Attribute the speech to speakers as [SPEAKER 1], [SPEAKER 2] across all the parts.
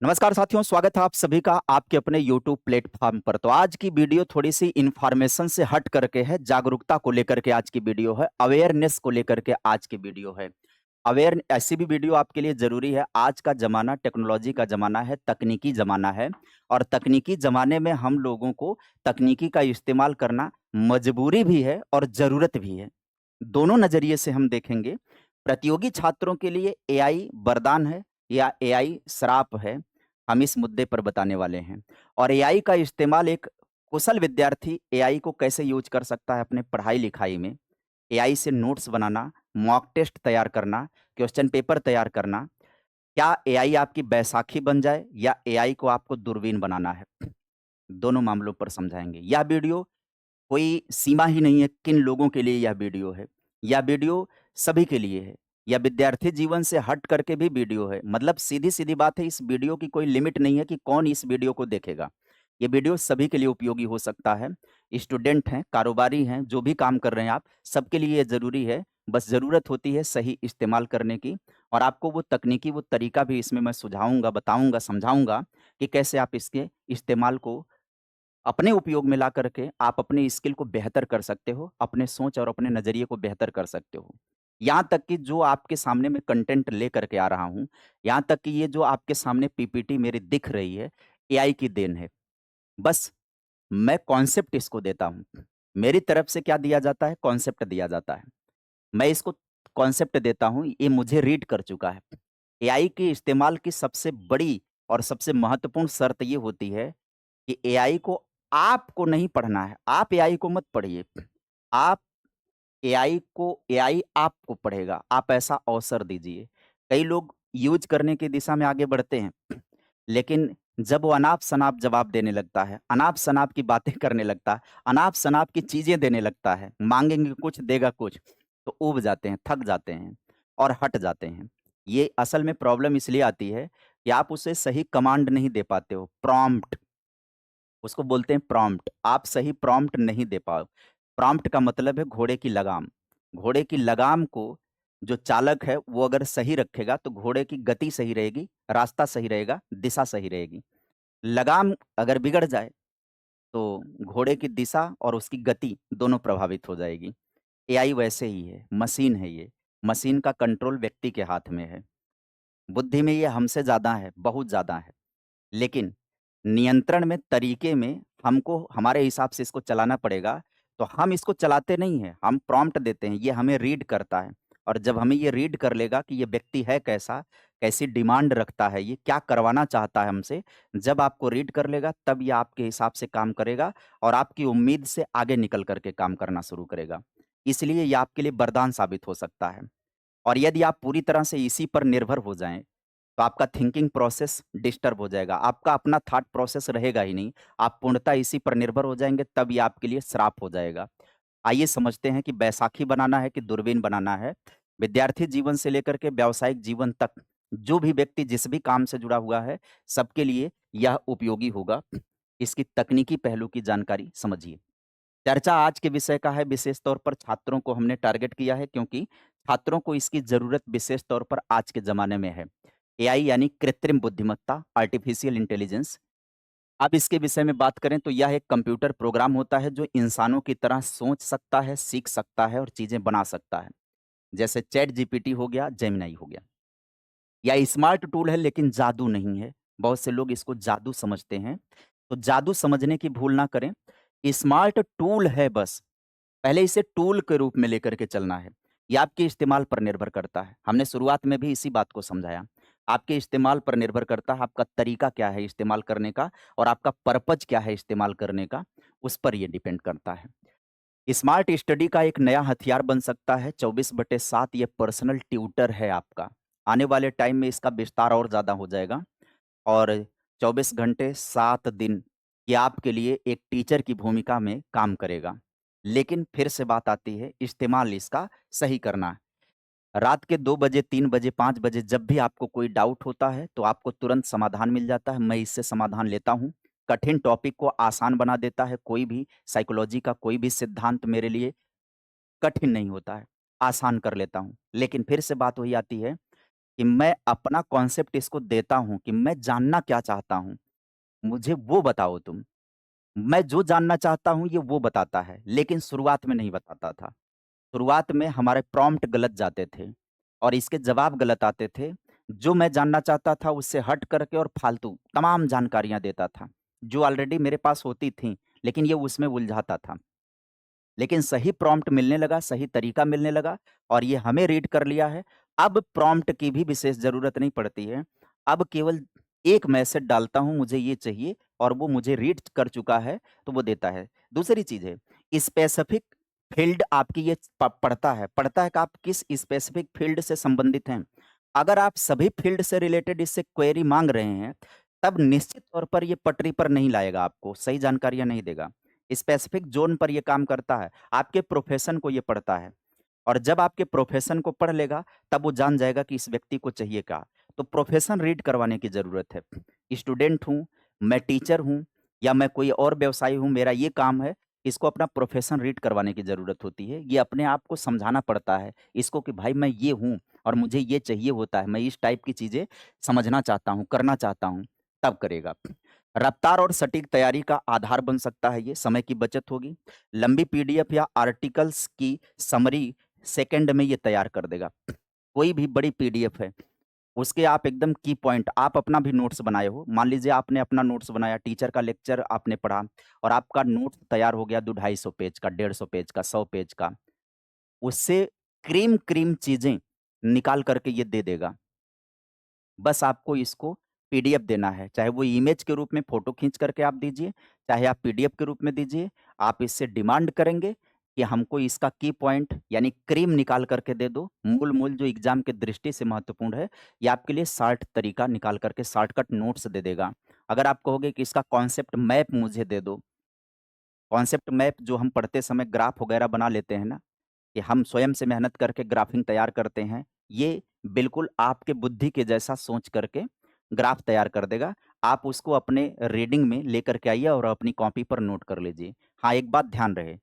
[SPEAKER 1] नमस्कार साथियों, स्वागत है आप सभी का आपके अपने YouTube प्लेटफ़ॉर्म पर। तो आज की वीडियो थोड़ी-सी इन्फॉर्मेशन से हट करके है, जागरूकता को लेकर के आज की वीडियो है, अवेयरनेस को लेकर के आज की वीडियो है। ऐसी भी वीडियो आपके लिए ज़रूरी है, आज का ज़माना टेक्नोलॉजी का ज़माना है, तकनीकी ज़माना है और तकनीकी ज़माने में हम लोगों को तकनीकी का इस्तेमाल करना मजबूरी भी है और ज़रूरत भी है। दोनों नज़रिए से हम देखेंगे, प्रतियोगी छात्रों के लिए एआई वरदान है या एआई श्राप है, हम इस मुद्दे पर बताने वाले हैं। और एआई का इस्तेमाल एक कुशल विद्यार्थी एआई को कैसे यूज़ कर सकता है अपने पढ़ाई-लिखाई में, एआई से नोट्स बनाना, मॉक टेस्ट तैयार करना, क्वेश्चन पेपर तैयार करना, क्या एआई आपकी बैसाखी बन जाए या एआई को आपको दूरबीन बनाना है? दोनों मामलों पर समझाएँगे। यह वीडियो कोई सीमा ही नहीं है किन लोगों के लिए यह वीडियो है। यह वीडियो सभी के लिए है। यह विद्यार्थी जीवन से हट करके भी वीडियो है। मतलब सीधी-सीधी बात है, इस वीडियो की कोई लिमिट नहीं है कि कौन इस वीडियो को देखेगा। ये वीडियो सभी के लिए उपयोगी हो सकता है। स्टूडेंट हैं, कारोबारी हैं, जो भी काम कर रहे हैं आप, सबके लिए ये ज़रूरी है। बस ज़रूरत होती है सही इस्तेमाल करने की और आपको वो तकनीकी वो तरीका भी इसमें मैं सुझाऊँगा, बताऊँगा, समझाऊँगा कि कैसे आप इसके इस्तेमाल को अपने उपयोग में ला करके आप अपने स्किल को बेहतर कर सकते हो, अपने सोच और अपने नज़रिए को बेहतर कर सकते हो। यहाँ तक कि जो आपके सामने मैं कंटेंट लेकर के आ रहा हूँ, यहाँ तक कि ये जो आपके सामने पीपीटी मेरी दिख रही है, एआई की देन है। बस मैं कॉन्सेप्ट इसको देता हूँ। मेरी तरफ से क्या दिया जाता है? कॉन्सेप्ट दिया जाता है। मैं इसको कॉन्सेप्ट देता हूँ, ये मुझे रीड कर चुका है। एआई के इस्तेमाल की सबसे बड़ी और सबसे महत्वपूर्ण शर्त ये होती है कि एआई को आपको नहीं पढ़ना है, आप एआई को मत पढ़िए। आप एआई आपको पढ़ेगा, आप ऐसा अवसर दीजिए। कई लोग यूज़ करने की दिशा में आगे बढ़ते हैं, लेकिन जब वो अनाप-शनाप जवाब देने लगता है, अनाप-शनाप की बातें करने लगता है, अनाप-शनाप की चीज़ें देने लगता है, माँगेंगे कुछ, देगा कुछ, तो ऊब जाते हैं, थक जाते हैं और हट जाते हैं। ये असल में प्रॉब्लम इसलिए आती है कि आप उसे सही कमांड नहीं दे पाते हो, प्रॉम्प्ट उसको बोलते हैं प्रॉम्प्ट। आप सही प्रॉम्प्ट नहीं दे पाओ। प्रॉम्प्ट का मतलब है घोड़े की लगाम। घोड़े की लगाम को जो चालक है वो अगर सही रखेगा तो घोड़े की गति सही रहेगी, रास्ता सही रहेगा, दिशा सही रहेगी। लगाम अगर बिगड़ जाए तो घोड़े की दिशा और उसकी गति दोनों प्रभावित हो जाएगी। एआई वैसे ही है, मशीन है ये। मशीन का कंट्रोल व्यक्ति के हाथ में है। बुद्धि में ये हमसे ज़्यादा है, बहुत ज़्यादा है। लेकिन नियंत्रण में, तरीके में हमको हमारे हिसाब से इसको चलाना पड़ेगा, तो हम इसको चलाते नहीं हैं, हम प्रॉम्प्ट देते हैं, ये हमें रीड करता है और जब हमें ये रीड कर लेगा कि ये व्यक्ति है कैसा, कैसी डिमांड रखता है ये, क्या करवाना चाहता है हमसे, जब आपको रीड कर लेगा तब ये आपके हिसाब से काम करेगा और आपकी उम्मीद से आगे निकल कर के काम करना शुरू करेगा। इसलिए ये आपके लिए वरदान साबित हो सकता है और यदि आप पूरी तरह से इसी पर निर्भर हो जाएँ तो आपका थिंकिंग प्रोसेस डिस्टर्ब हो जाएगा। आपका अपना थॉट प्रोसेस रहेगा ही नहीं। आप पूर्णतः इसी पर निर्भर हो जाएँगे तब ये आपके लिए श्राप हो जाएगा। आइए समझते हैं कि बैसाखी बनाना है कि दूरबीन बनाना है। विद्यार्थी जीवन से लेकर के व्यावसायिक जीवन तक जो भी व्यक्ति जिस भी काम से जुड़ा हुआ है, सबके लिए यह उपयोगी होगा। इसकी तकनीकी पहलू की जानकारी समझिए। चर्चा आज के विषय का है, विशेष तौर पर छात्रों को हमने टारगेट किया है क्योंकि छात्रों को इसकी ज़रूरत विशेष तौर पर आज के ज़माने में है। एआई यानी कृत्रिम बुद्धिमत्ता, आर्टिफ़िशियल इंटेलिजेंस। अब इसके विषय में बात करें तो यह एक कंप्यूटर प्रोग्राम होता है जो इंसानों की तरह सोच सकता है, सीख सकता है और चीज़ें बना सकता है। जैसे चैट जीपीटी हो गया, जेमिनी हो गया। यह स्मार्ट टूल है लेकिन जादू नहीं है। बहुत से लोग इसको जादू समझते हैं। तो जादू समझने की भूल ना करें। स्मार्ट टूल है बस। पहले इसे टूल के रूप में लेकर के चलना है। ये आपके इस्तेमाल पर निर्भर करता है। हमने शुरुआत में भी इसी बात को समझाया। आपके इस्तेमाल पर निर्भर करता है, आपका तरीका क्या है इस्तेमाल करने का और आपका पर्पज़ क्या है इस्तेमाल करने का, उस पर ये डिपेंड करता है। स्मार्ट स्टडी का एक नया हथियार बन सकता है 24/7 ये पर्सनल ट्यूटर है आपका। आने वाले टाइम में इसका विस्तार और ज़्यादा हो जाएगा और 24 घंटे 7 दिन ये आपके लिए एक टीचर की भूमिका में काम करेगा। लेकिन फिर से बात आती है इस्तेमाल इसका सही करना। रात के 2 बजे, 3 बजे, 5 बजे जब भी आपको कोई डाउट होता है तो आपको तुरंत समाधान मिल जाता है। मैं इससे समाधान लेता हूँ। कठिन टॉपिक को आसान बना देता है। कोई भी साइकोलॉजी का कोई भी सिद्धांत मेरे लिए कठिन नहीं होता है, आसान कर लेता हूँ। लेकिन फिर से बात वही आती है कि मैं अपना कॉन्सेप्ट इसको देता हूँ कि मैं जानना क्या चाहता हूँ, मुझे वो बताओ तुम। मैं जो जानना चाहता हूँ ये वो बताता है, लेकिन शुरुआत में नहीं बताता था। शुरुआत में हमारे प्रॉम्प्ट गलत जाते थे और इसके जवाब गलत आते थे। जो मैं जानना चाहता था उससे हट करके और फालतू तमाम जानकारियाँ देता था, जो ऑलरेडी मेरे पास होती थीं, लेकिन ये उसमें उलझाता था। लेकिन सही प्रॉम्प्ट मिलने लगा, सही तरीका मिलने लगा और ये हमें रीड कर लिया है। अब प्रॉम्प्ट की भी विशेष ज़रूरत नहीं पड़ती है। अब केवल एक मैसेज डालता हूँ, मुझे ये चाहिए और वो मुझे रीड कर चुका है, तो वो देता है। दूसरी चीज़ है, स्पेसिफिक फ़ील्ड आपकी ये पढ़ता है कि आप किस स्पेसिफिक फ़ील्ड से संबंधित हैं। अगर आप सभी फ़ील्ड से रिलेटेड इससे क्वेरी माँग रहे हैं, तब निश्चित तौर पर ये पटरी पर नहीं लाएगा आपको, सही जानकारियाँ नहीं देगा। स्पेसिफिक ज़ोन पर ये काम करता है, आपके प्रोफ़ेशन को ये पढ़ता है और जब आपके प्रोफ़ेशन को पढ़ लेगा, तब वो जान जाएगा कि इस व्यक्ति को चाहिए क्या। तो प्रोफ़ेशन रीड करवाने की ज़रूरत है। स्टूडेंट हूँ, मैं टीचर हूँ या मैं कोई और व्यवसायी हूँ, मेरा ये काम है, इसको अपना प्रोफ़ेशन रीड करवाने की ज़रूरत होती है। ये अपने आप को समझाना पड़ता है, इसको कि भाई मैं ये हूँ और मुझे ये चाहिए होता है, मैं इस टाइप की चीज़ें समझना चाहता हूँ, करना चाहता हूँ, तब करेगा। रफ्तार और सटीक तैयारी का आधार बन सकता है ये, समय की बचत होगी। लंबी पीडीएफ या आर्टिकल्स की समरी सेकंड में ये तैयार कर देगा। कोई भी बड़ी पीडीएफ है, उसके आप एकदम की पॉइंट आप अपना भी नोट्स बनाए हो, मान लीजिए आपने अपना नोट्स बनाया, टीचर का लेक्चर आपने पढ़ा और आपका नोट्स तैयार हो गया 2-250 पेज का, 150 पेज का, 100 पेज का। उससे क्रीम-क्रीम चीज़ें निकाल कर के ये दे देगा। बस आपको इसको पीडीएफ देना है, चाहे वो इमेज के रूप में फ़ोटो खींच करके आप दीजिए, चाहे आप पीडीएफ के रूप में दीजिए। आप इससे डिमांड करेंगे कि हमको इसका की पॉइंट यानी क्रीम निकाल करके दे दो, मूल-मूल जो एग्ज़ाम की दृष्टि से महत्वपूर्ण है, ये आपके लिए शॉर्ट तरीका निकाल करके शॉर्टकट नोट्स दे देगा। अगर आप कहोगे कि इसका कॉन्सेप्ट मैप मुझे दे दो, कॉन्सेप्ट मैप जो हम पढ़ते समय ग्राफ वगैरह बना लेते हैं ना, कि हम स्वयं से मेहनत करके ग्राफिंग तैयार करते हैं, ये बिल्कुल आपके बुद्धि के जैसा सोच करके ग्राफ तैयार कर देगा। आप उसको अपने रीडिंग में लेकर के आइए और अपनी कॉपी पर नोट कर लीजिए। हाँ, एक बात ध्यान रहे,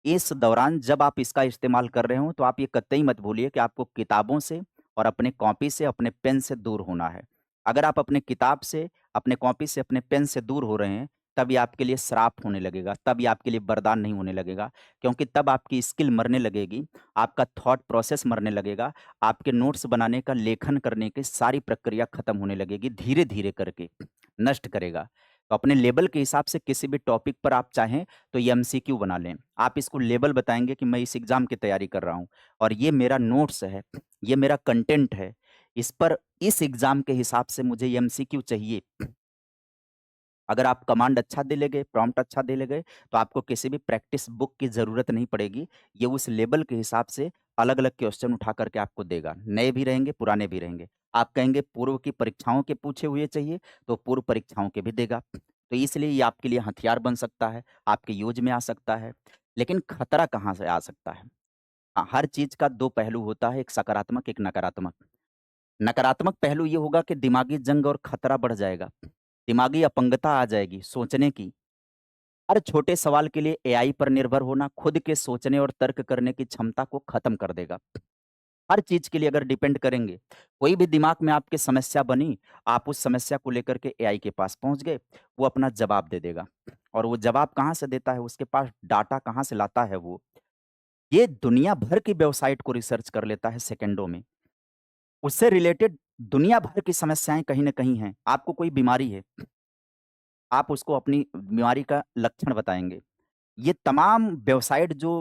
[SPEAKER 1] इस दौरान जब आप इसका इस्तेमाल कर रहे हों, तो आप ये कतई मत भूलिए कि आपको किताबों से और अपने कॉपी से, अपने पेन से दूर होना है। अगर आप अपने किताब से, अपने कॉपी से, अपने पेन से दूर हो रहे हैं, तब ये आपके लिए श्राप होने लगेगा, तब ये आपके लिए वरदान नहीं होने लगेगा। क्योंकि तब आपकी स्किल मरने लगेगी, आपका थॉट प्रोसेस मरने लगेगा, आपके नोट्स बनाने का, लेखन करने की सारी प्रक्रिया खत्म होने लगेगी, धीरे-धीरे करके नष्ट करेगा। तो अपने लेवल के हिसाब से किसी भी टॉपिक पर आप चाहें तो ये एमसीक्यू बना लें। आप इसको लेबल बताएँगे कि मैं इस एग्ज़ाम की तैयारी कर रहा हूँ और ये मेरा नोट्स है, ये मेरा कंटेंट है। इस पर इस एग्ज़ाम के हिसाब से मुझे ये एमसीक्यू चाहिए। अगर आप कमांड अच्छा दे ले गए, प्रॉम्प्ट अच्छा दे ले गए, तो आपको किसी भी प्रैक्टिस बुक की ज़रूरत नहीं पड़ेगी। ये उस लेवल के हिसाब से अलग-अलग क्वेश्चन उठा कर के आपको देगा। नए भी रहेंगे, पुराने भी रहेंगे। आप कहेंगे पूर्व की परीक्षाओं के पूछे हुए चाहिए, तो पूर्व परीक्षाओं के भी देगा। तो इसलिए ये आपके लिए हथियार बन सकता है, आपके यूज़ में आ सकता है। लेकिन खतरा कहाँ से आ सकता है? हर चीज़ का 2 पहलू होता है, एक सकारात्मक, एक नकारात्मक। नकारात्मक पहलू ये होगा कि दिमागी जंग और खतरा बढ़ जाएगा। दिमागी अपंगता आ जाएगी सोचने की। हर छोटे सवाल के लिए एआई पर निर्भर होना खुद के सोचने और तर्क करने की क्षमता को खत्म कर देगा। हर चीज़ के लिए अगर डिपेंड करेंगे, कोई भी दिमाग में आपकी समस्या बनी, आप उस समस्या को लेकर के एआई के पास पहुँच गए, वो अपना जवाब दे देगा। और वो जवाब कहाँ से देता है, उसके पास डाटा कहाँ से लाता है वो, ये दुनिया भर की वेबसाइट को रिसर्च कर लेता है सेकंडों में। उससे रिलेटेड दुनिया भर की समस्याएँ कहीं न कहीं हैं। आपको कोई बीमारी है, आप उसको अपनी बीमारी का लक्षण बताएँगे। ये तमाम वेबसाइट जो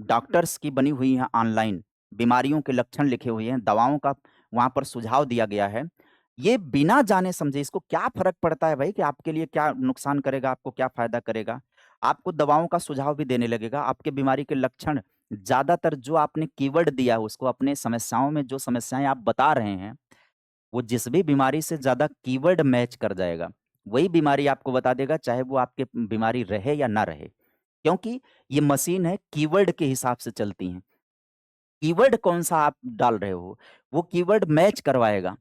[SPEAKER 1] डॉक्टर्स की बनी हुई हैं ऑनलाइन, बीमारियों के लक्षण लिखे हुए हैं, दवाओं का वहाँ पर सुझाव दिया गया है। ये बिना जाने-समझे इसको क्या फ़र्क पड़ता है भई कि आपके लिए क्या नुकसान करेगा, आपको क्या फ़ायदा करेगा? आपको दवाओं का सुझाव भी देने लगेगा, आपके बीमारी के लक्षण ज़्यादातर जो आपने कीवर्ड दिया है उसको अपने समस्याओं में जो समस्याएँ आप बता रहे हैं वो जिस भी बीमारी से ज़्यादा कीवर्ड मैच कर जाएगा, वही बीमारी आपको बता देगा चाहे वो आपके बीमारी रहे या ना रहे। क्योंकि ये मशीन है कीवर्ड के हिसाब से चलती हैं। कीवर्ड कौन-सा आप डाल रहे हो, वो कीवर्ड मैच करवाएगा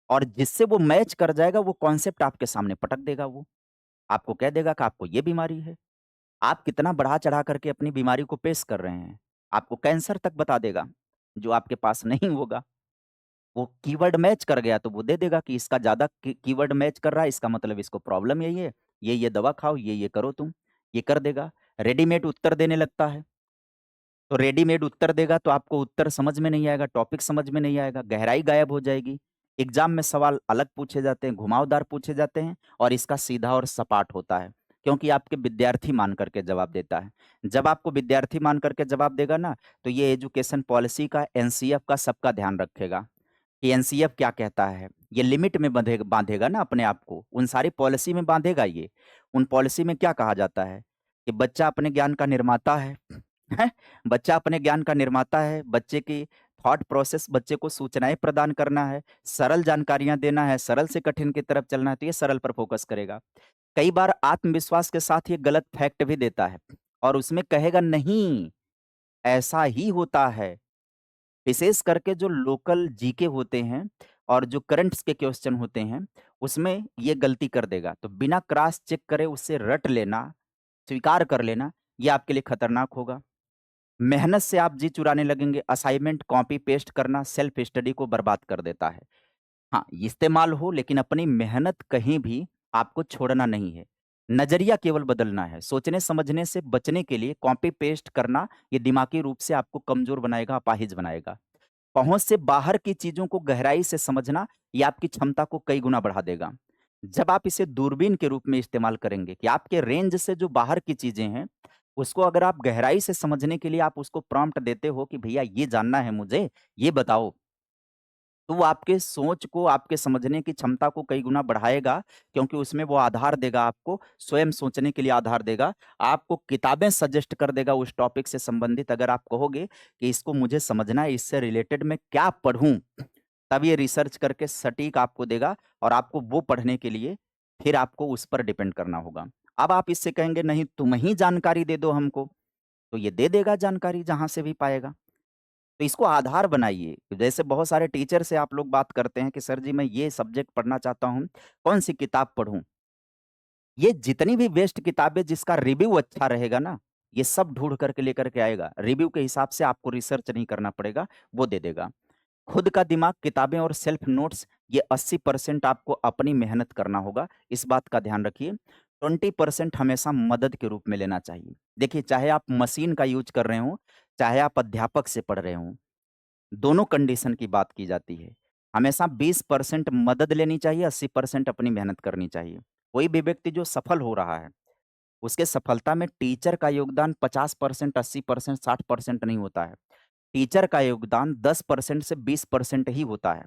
[SPEAKER 1] और जिससे वो मैच कर जाएगा वो कॉन्सेप्ट आपके सामने पटक देगा वो। आपको कह देगा कि आपको ये बीमारी है। आप कितना बढ़ा-चढ़ा करके अपनी बीमारी को पेश कर रहे हैं। आपको कैंसर तक बता देगा, जो आपके पास नहीं होगा। वो कीवर्ड मैच कर गया तो वो दे देगा कि इसका ज़्यादा कीवर्ड मैच कर रहा है, इसका मतलब इसको प्रॉब्लम यही है, ये दवा खाओ, ये करो तुम, ये कर देगा। रेडीमेड उत्तर देने लगता है, तो रेडीमेड उत्तर देगा तो आपको उत्तर समझ में नहीं आएगा, टॉपिक समझ में नहीं आएगा, गहराई गायब हो जाएगी। एग्जाम में सवाल अलग पूछे जाते हैं, घुमावदार पूछे जाते हैं और इसका सीधा और सपाट होता है, क्योंकि आपके विद्यार्थी मान करके जवाब देता है। जब आपको विद्यार्थी मान करके जवाब देगा ना, तो ये एजुकेशन पॉलिसी का, एनसीएफ का सबका ध्यान रखेगा कि एनसीएफ क्या कहता है। ये लिमिट में बांधेगा ना अपने आप को, उन सारी पॉलिसी में बांधेगा ये। उन पॉलिसी में क्या कहा जाता है कि बच्चा अपने ज्ञान का निर्माता है, हैं? बच्चा अपने ज्ञान का निर्माता है, बच्चे की थॉट प्रोसेस, बच्चे को सूचनाएँ प्रदान करना है, सरल जानकारियाँ देना है, सरल से कठिन की तरफ चलना है, तो ये सरल पर फोकस करेगा। कई बार आत्मविश्वास के साथ ये गलत फैक्ट भी देता है और उसमें कहेगा नहीं, ऐसा ही होता है। विशेष करके जो लोकल जीके होते हैं और जो करंट्स के क्वेश्चन होते हैं, उसमें ये गलती कर देगा। तो बिना क्रॉस चेक करे उससे रट लेना, स्वीकार कर लेना, ये आपके लिए खतरनाक होगा। मेहनत से आप जी चुराने लगेंगे, असाइनमेंट कॉपी पेस्ट करना सेल्फ स्टडी को बर्बाद कर देता है। हाँ, इस्तेमाल हो लेकिन अपनी मेहनत कहीं भी आपको छोड़ना नहीं है। नज़रिया केवल बदलना है, सोचने-समझने से बचने के लिए कॉपी पेस्ट करना ये दिमागी रूप से आपको कमज़ोर बनाएगा, अपाहिज बनाएगा। पहुँच से बाहर की चीज़ों को गहराई से समझना, ये आपकी क्षमता को कई गुना बढ़ा देगा। जब आप इसे दूरबीन के रूप में इस्तेमाल करेंगे कि आपके रेंज से जो बाहर की चीज़ें हैं, उसको अगर आप गहराई से समझने के लिए आप उसको प्रॉम्प्ट देते हो कि भैया ये जानना है मुझे, ये बताओ। तो वो आपके सोच को, आपके समझने की क्षमता को कई गुना बढ़ाएगा, क्योंकि उसमें वो आधार देगा आपको, स्वयं सोचने के लिए आधार देगा। आपको किताबें सजेस्ट कर देगा उस टॉपिक से संबंधित, अगर आप कहोगे कि इसको मुझे समझना है, इससे रिलेटेड मैं क्या पढ़ूँ? तब ये रिसर्च करके सटीक आपको देगा और आपको वो पढ़ने के लिए फिर आपको उस पर डिपेंड करना होगा। अब आप इससे कहेंगे नहीं तुम ही जानकारी दे दो हमको, तो ये दे देगा जानकारी जहाँ से भी पाएगा। तो इसको आधार बनाइए। जैसे बहुत सारे टीचर से आप लोग बात करते हैं कि सर जी मैं ये सब्जेक्ट पढ़ना चाहता हूँ, कौन-सी किताब पढ़ूँ? ये जितनी भी बेस्ट किताबें जिसका रिव्यू अच्छा रहेगा ना, ये सब ढूँढ कर के लेकर के आएगा। रिव्यू के हिसाब से आपको रिसर्च नहीं करना पड़ेगा, वो दे देगा। खुद का दिमाग, किताबें और सेल्फ नोट्स, ये 80% आपको अपनी मेहनत करना होगा, इस बात का ध्यान रखिए। 20% हमेशा मदद के रूप में लेना चाहिए। देखिए, चाहे आप मशीन का यूज़ कर रहे हों, चाहे आप अध्यापक से पढ़ रहे हों, दोनों कंडीशन की बात की जाती है। हमेशा 20% मदद लेनी चाहिए, 80% अपनी मेहनत करनी चाहिए। कोई भी व्यक्ति जो सफल हो रहा है, उसके सफलता में टीचर का योगदान 50%, 80%, 60% नहीं होता है। टीचर का योगदान 10% से 20% ही होता है।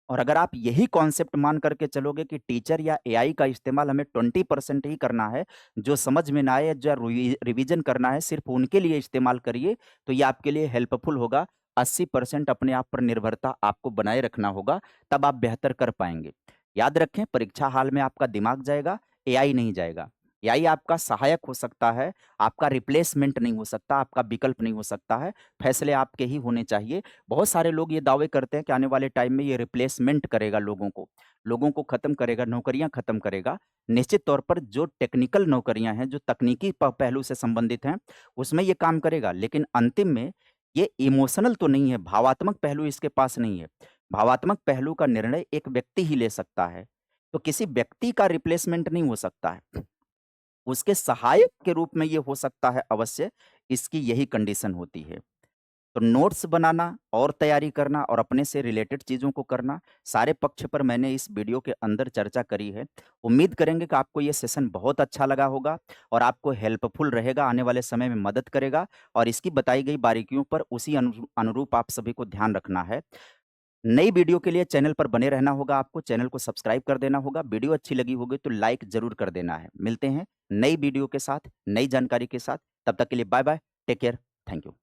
[SPEAKER 1] और अगर आप यही कॉन्सेप्ट मान करके चलोगे कि टीचर या एआई का इस्तेमाल हमें 20% ही करना है, जो समझ में ना आए, जो रिवीजन करना है, सिर्फ़ उनके लिए इस्तेमाल करिए, तो ये आपके लिए हेल्पफुल होगा। 80% अपने आप पर निर्भरता आपको बनाए रखना होगा, तब आप बेहतर कर पाएँगे। याद रखें, परीक्षा हाल में आपका दिमाग जाएगा, एआई नहीं जाएगा। एआई आपका सहायक हो सकता है, आपका रिप्लेसमेंट नहीं हो सकता, आपका विकल्प नहीं हो सकता है। फैसले आपके ही होने चाहिए। बहुत सारे लोग ये दावे करते हैं कि आने वाले टाइम में ये रिप्लेसमेंट करेगा लोगों को खत्म करेगा, नौकरियाँ खत्म करेगा। निश्चित तौर पर जो टेक्निकल नौकरियाँ हैं, जो तकनीकी पहलू से संबंधित हैं, उसमें ये काम करेगा। लेकिन अंतिम में ये इमोशनल तो नहीं है, भावात्मक पहलू इसके पास नहीं है। भावात्मक पहलू का निर्णय एक व्यक्ति ही ले सकता है, तो किसी व्यक्ति का रिप्लेसमेंट नहीं हो सकता है। उसके सहायक के रूप में ये हो सकता है अवश्य, इसकी यही कंडीशन होती है। तो नोट्स बनाना और तैयारी करना और अपने से रिलेटेड चीज़ों को करना, सारे पक्ष पर मैंने इस वीडियो के अंदर चर्चा करी है। उम्मीद करेंगे कि आपको ये सेशन बहुत अच्छा लगा होगा और आपको हेल्पफुल रहेगा, आने वाले समय में मदद करेगा और इसकी बताई गई बारीकियों पर उसी अनुरूप आप सभी को ध्यान रखना है। नई वीडियो के लिए चैनल पर बने रहना होगा आपको, चैनल को सब्सक्राइब कर देना होगा। वीडियो अच्छी लगी होगी तो लाइक ज़रूर कर देना है। मिलते हैं नई वीडियो के साथ, नई जानकारी के साथ। तब तक के लिए bye bye, take care, thank you.